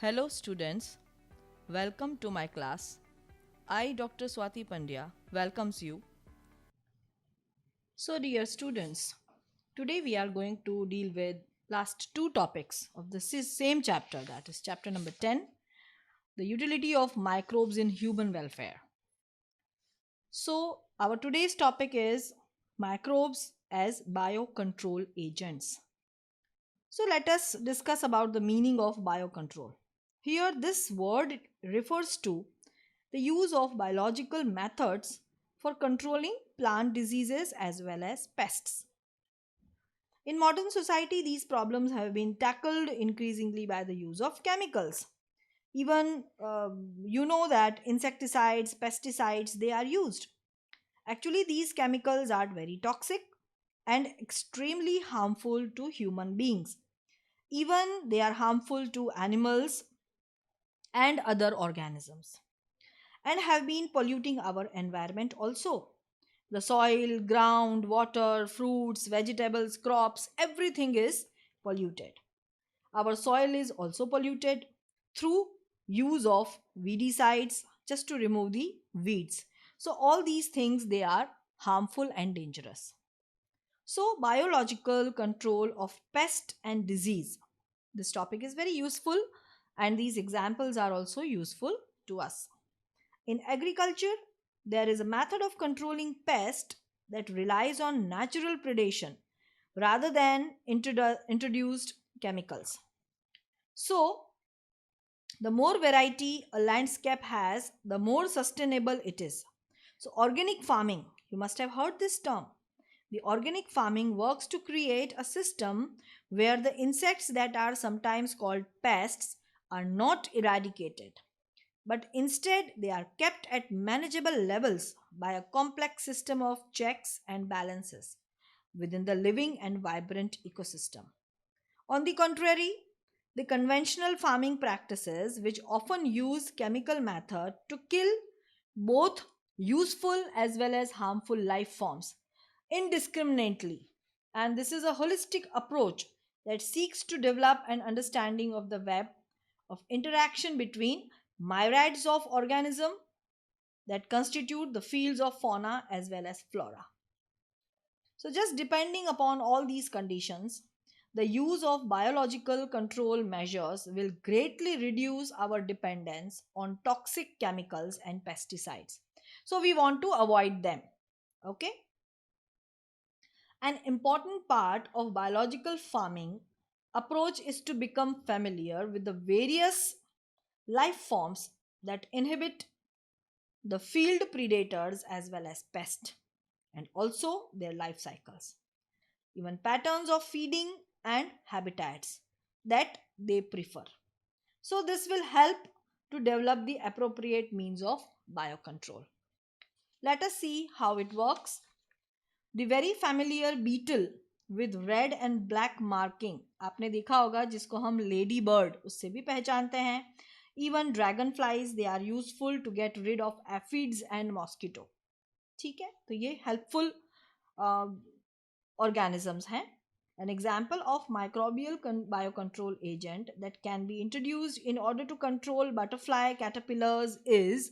Hello students, welcome to my class. I, Dr. Swati Pandya, welcomes you. So dear students, today we are going to deal with last two topics of the same chapter, that is chapter number 10, the utility of microbes in human welfare. So our today's topic is microbes as biocontrol agents. So let us discuss about the meaning of biocontrol. Here this word refers to the use of biological methods for controlling plant diseases as well as pests. In modern society, these problems have been tackled increasingly by the use of chemicals. Even you know that insecticides, pesticides, they are used. Actually, these chemicals are very toxic and extremely harmful to human beings. Even they are harmful to animals and other organisms, and have been polluting our environment also. The soil, ground, water, fruits, vegetables, crops, everything is polluted. Our soil is also polluted through use of weedicides just to remove the weeds. So all these things, they are harmful and dangerous. So biological control of pest and disease. This topic is very useful and these examples are also useful to us. In agriculture, there is a method of controlling pest that relies on natural predation rather than introduced chemicals. So, the more variety a landscape has, the more sustainable it is. So, organic farming, you must have heard this term. The organic farming works to create a system where the insects that are sometimes called pests are not eradicated, but instead they are kept at manageable levels by a complex system of checks and balances within the living and vibrant ecosystem. On the contrary, the conventional farming practices, which often use chemical method to kill both useful as well as harmful life forms indiscriminately, and this is a holistic approach that seeks to develop an understanding of the web of interaction between myriads of organisms that constitute the fields of fauna as well as flora. So, just depending upon all these conditions, the use of biological control measures will greatly reduce our dependence on toxic chemicals and pesticides. So, we want to avoid them. Okay. An important part of biological farming approach is to become familiar with the various life forms that inhabit the field predators as well as pests, and also their life cycles, even patterns of feeding and habitats that they prefer. So, this will help to develop the appropriate means of biocontrol. Let us see how it works. The very familiar beetle with red and black marking, आपने देखा होगा, जिसको हम lady bird उससे भी पहचानते हैं. Even dragonflies, they are useful to get rid of aphids and mosquito. ठीक है, तो ये helpful organisms हैं. An example of microbial biocontrol agent that can be introduced in order to control butterfly caterpillars is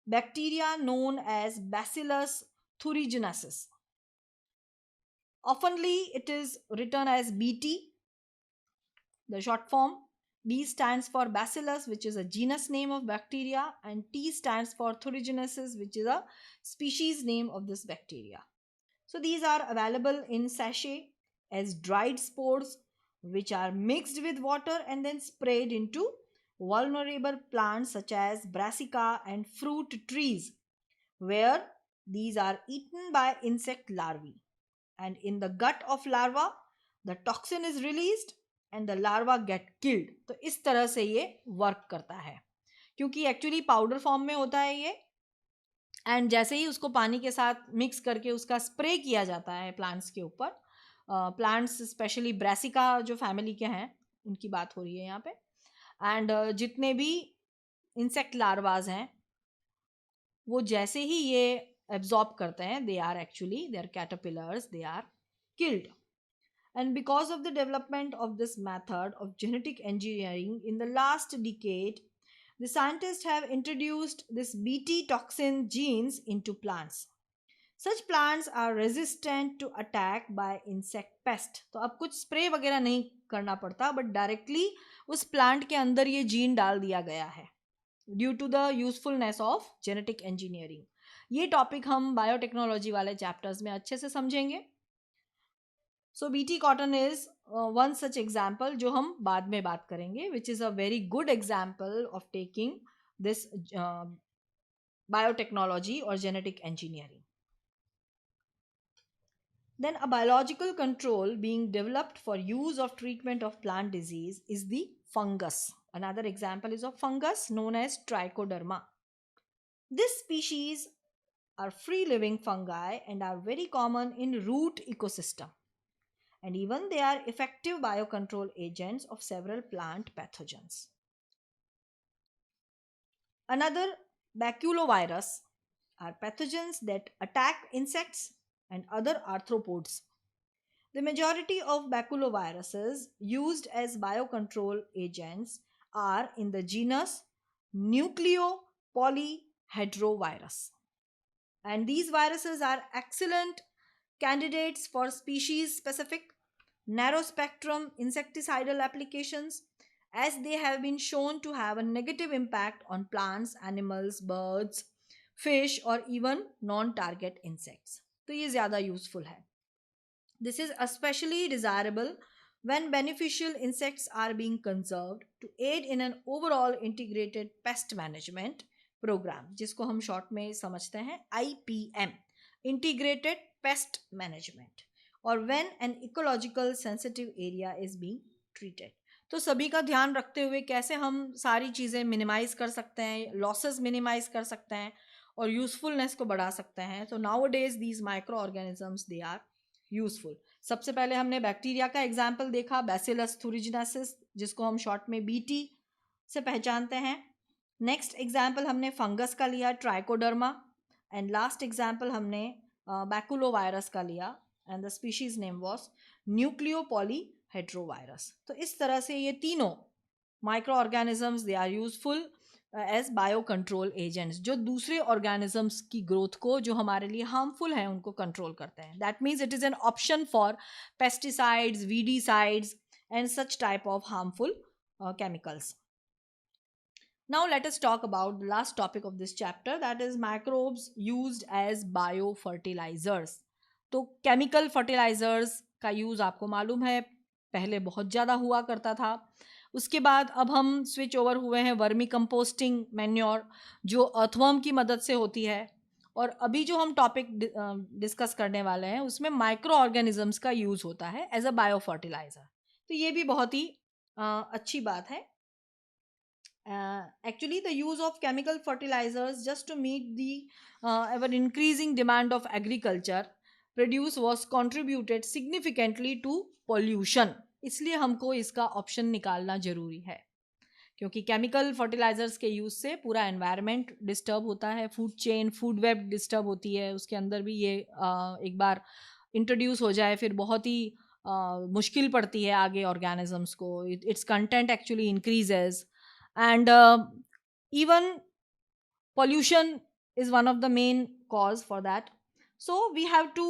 bacteria known as Bacillus thuringiensis. Oftenly, it is written as BT, the short form. B stands for Bacillus, which is a genus name of bacteria, and T stands for thuringiensis, which is a species name of this bacteria. So these are available in sachet as dried spores, which are mixed with water and then sprayed into vulnerable plants such as brassica and fruit trees, where these are eaten by insect larvae. And in the gut of larva, the toxin is released and the larva get killed. तो इस तरह से ये work करता है, क्योंकि actually powder form में होता है ये, एंड जैसे ही उसको पानी के साथ मिक्स करके उसका स्प्रे किया जाता है प्लांट्स के ऊपर. प्लांट्स स्पेशली ब्रासिका जो फैमिली के हैं उनकी बात हो रही है यहाँ पे, एंड जितने भी इंसेक्ट लार्वाज हैं वो जैसे ही ये एब्जॉर्ब करते हैं, they are actually, they are caterpillars, they are killed. And because of the development of this method of genetic engineering in the last decade, the scientists have introduced this Bt toxin genes into plants. Such plants are resistant to attack by insect pest. तो अब कुछ spray वगैरह नहीं करना पड़ता, but directly उस plant के अंदर ये जीन डाल दिया गया है due to the usefulness of genetic engineering. ये टॉपिक हम बायोटेक्नोलॉजी वाले चैप्टर्स में अच्छे से समझेंगे. So BT cotton is one such example जो हम बाद में बात करेंगे, which is a very good example of taking this biotechnology और genetic engineering. Then a biological control being developed for use of treatment of plant disease is the fungus. Another example is of fungus known as Trichoderma. This species are free living fungi and are very common in root ecosystem. And even they are effective biocontrol agents of several plant pathogens. Another baculovirus are pathogens that attack insects and other arthropods. The majority of baculoviruses used as biocontrol agents are in the genus Nucleopolyhedrovirus. And these viruses are excellent candidates for species specific, narrow spectrum insecticidal applications, as they have been shown to have a negative impact on plants, animals, birds, fish, or even non target insects. तो ये ज़्यादा useful है. This is especially desirable when beneficial insects are being conserved to aid in an overall integrated pest management program, जिसको हम short में समझते हैं IPM, Integrated Pest Management, और when an ecological sensitive area is being treated. तो सभी का ध्यान रखते हुए कैसे हम सारी चीज़ें मिनिमाइज कर सकते हैं, लॉसेस मिनिमाइज कर सकते हैं और यूजफुलनेस को बढ़ा सकते हैं. तो nowadays these microorganisms they are useful. सबसे पहले हमने बैक्टीरिया का एग्जाम्पल देखा, बैसिलस थुरिजिनेसिस, जिसको हम शॉर्ट में बीटी से पहचानते हैं. नेक्स्ट एग्जाम्पल हमने फंगस का लिया, ट्राइकोडर्मा. एंड लास्ट एग्जाम्पल हमने बैकुलोवायरस का लिया, and the species name was nucleopolyhedrovirus. तो इस तरह से ये तीनों microorganisms they are useful as bio control agents, जो दूसरे ऑर्गेनिजम्स की ग्रोथ को जो हमारे लिए हार्मफुल हैं उनको कंट्रोल करते हैं. That means it is an option for pesticides, weedicides and such type of harmful chemicals. Now let us talk about the last topic of this chapter, that is microbes used as biofertilizers. तो chemical fertilisers का use आपको मालूम है पहले बहुत ज़्यादा हुआ करता था. उसके बाद अब हम स्विच ओवर हुए हैं वर्मी कंपोस्टिंग मैन्योर, जो अर्थवर्म की मदद से होती है. और अभी जो हम टॉपिक डिस्कस करने वाले हैं उसमें माइक्रो ऑर्गेनिजम्स का यूज़ होता है एज अ बायो फर्टिलाइज़र. तो ये भी बहुत ही अच्छी बात है. Actually, the use of chemical fertilizers just to meet the ever increasing demand of agriculture produce was contributed significantly to pollution. इसलिए हमको इसका ऑप्शन निकालना ज़रूरी है, क्योंकि केमिकल फर्टिलाइजर्स के यूज़ से पूरा एनवायरनमेंट डिस्टर्ब होता है, food chain, food web disturb होती है. उसके अंदर भी ये एक बार इंट्रोड्यूस हो जाए फिर बहुत ही मुश्किल पड़ती है आगे ऑर्गेनिजम्स को. It's content actually increases. And even pollution is one of the main cause for that. So we have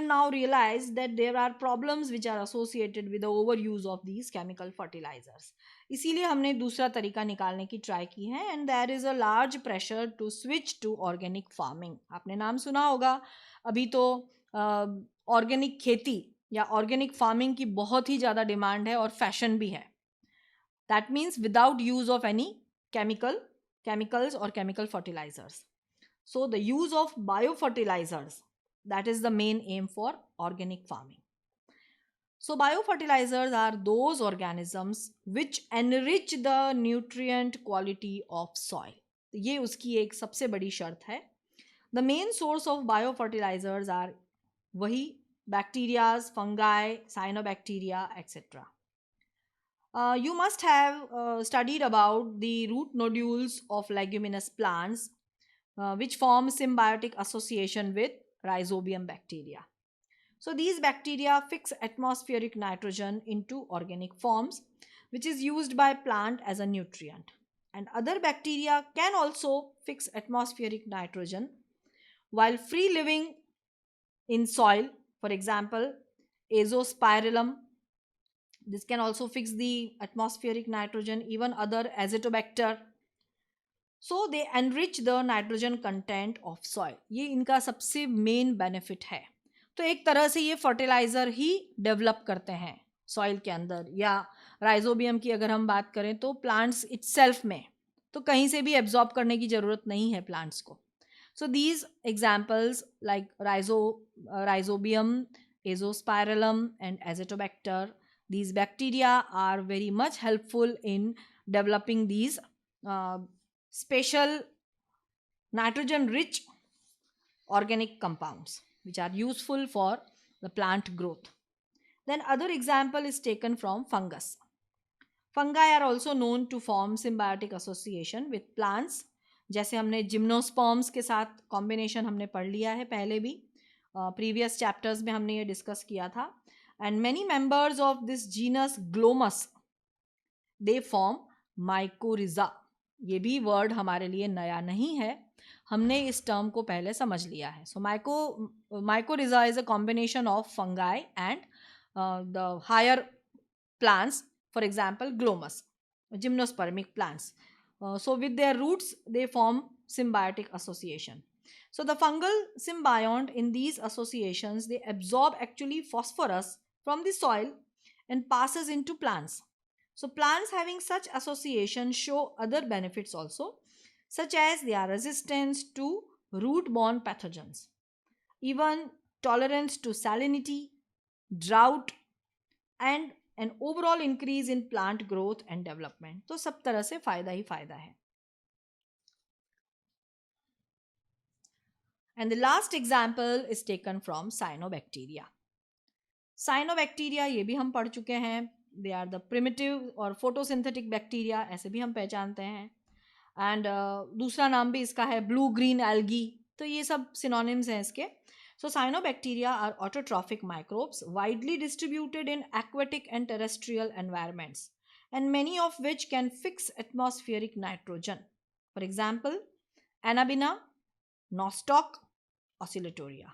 now realized that there are problems which are associated with the overuse of these chemical fertilizers. इसीलिए हमने दूसरा तरीका निकालने की try की है, and there is a large pressure to switch to organic farming. आपने नाम सुना होगा, अभी तो ऑर्गेनिक खेती या ऑर्गेनिक फार्मिंग की बहुत ही ज़्यादा डिमांड है और फैशन भी है. That means without use of any chemicals or chemical fertilizers. So the use of biofertilizers, that is the main aim for organic farming. So biofertilizers are those organisms which enrich the nutrient quality of soil. ये उसकी एक सबसे बड़ी शर्त है. The main source of biofertilizers are वही bacteria, fungi, cyanobacteria, etc. You must have studied about the root nodules of leguminous plants, which form symbiotic association with rhizobium bacteria. So these bacteria fix atmospheric nitrogen into organic forms, which is used by plant as a nutrient. And other bacteria can also fix atmospheric nitrogen while free living in soil. For example, azospirillum, this can also fix the atmospheric nitrogen, even other azotobacter. So they enrich the nitrogen content of soil. ये इनका सबसे main benefit है. तो एक तरह से ये fertiliser ही develop करते हैं सॉइल के अंदर. या राइजोबियम की अगर हम बात करें तो प्लांट्स इटसेल्फ में तो कहीं से भी एब्जॉर्ब करने की ज़रूरत नहीं है प्लांट्स को. So these examples like rhizobium, azospirillum, and azotobacter, these bacteria are very much helpful in developing these uh, special nitrogen-rich organic compounds which are useful for the plant growth. Then other example is taken from fungus. Fungi are also known to form symbiotic association with plants. जैसे हमने gymnosperms के साथ combination हमने पढ़ लिया है पहले भी, प्रीवियस चैप्टर्स में हमने ये डिस्कस किया था. And many members of this genus glomus they form mycorrhiza. ये भी वर्ड हमारे लिए नया नहीं है, हमने इस टर्म को पहले समझ लिया है. So mycorrhiza is a combination of fungi and the higher plants, for example glomus, gymnospermic plants. So with their roots they form symbiotic association. So the fungal symbiont in these associations, they absorb actually phosphorus from the soil and passes into plants. So plants having such association show other benefits also, such as their resistance to root-borne pathogens, even tolerance to salinity, drought, and an overall increase in plant growth and development. तो सब तरह से फायदा ही फायदा है. And the last example is taken from cyanobacteria. Cyanobacteria ये भी हम पढ़ चुके हैं. They are the primitive और photosynthetic bacteria, ऐसे भी हम पहचानते हैं. And दूसरा नाम भी इसका है blue green algae. तो ये सब synonyms हैं इसके. So cyanobacteria are autotrophic microbes widely distributed in aquatic and terrestrial environments, and many of which can fix atmospheric nitrogen. For example, Anabaena, Nostoc, Oscillatoria.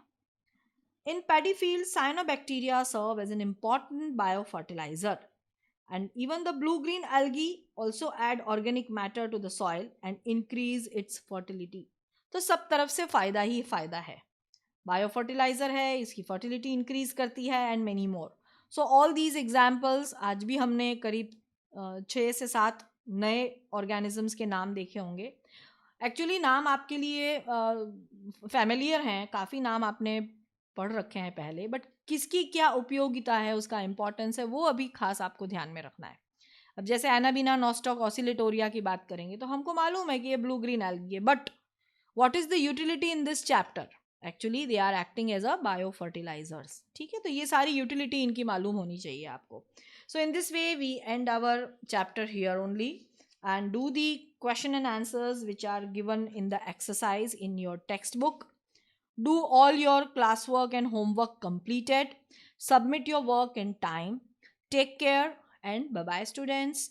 In paddy fields, cyanobacteria serve as an important biofertilizer, and even the blue-green algae also add organic matter to the soil and increase its fertility. तो सब तरफ से फ़ायदा ही फ़ायदा है. Biofertiliser है, इसकी fertility increase करती है, and many more. So all these examples, आज भी हमने करीब 6 से 7 नए ऑर्गेनिजम्स के नाम देखे होंगे. एक्चुअली नाम आपके लिए फैमिलियर हैं, काफ़ी नाम आपने पढ़ रखे हैं पहले, बट किसकी क्या उपयोगिता है, उसका इम्पोर्टेंस है, वो अभी खास आपको ध्यान में रखना है. अब जैसे एनाबीना, नॉस्टॉक, ऑसिलेटोरिया की बात करेंगे तो हमको मालूम है कि ये ब्लू ग्रीन एल्गी है, but what is the utility in this chapter? Actually they are acting as a biofertilizers. ठीक है, तो ये सारी यूटिलिटी इनकी मालूम होनी चाहिए आपको. So in this way we and our chapter here only and do the question and answers which are given in the exercise in your textbook. Do all your classwork and homework completed. Submit your work in time. Take care and bye bye students.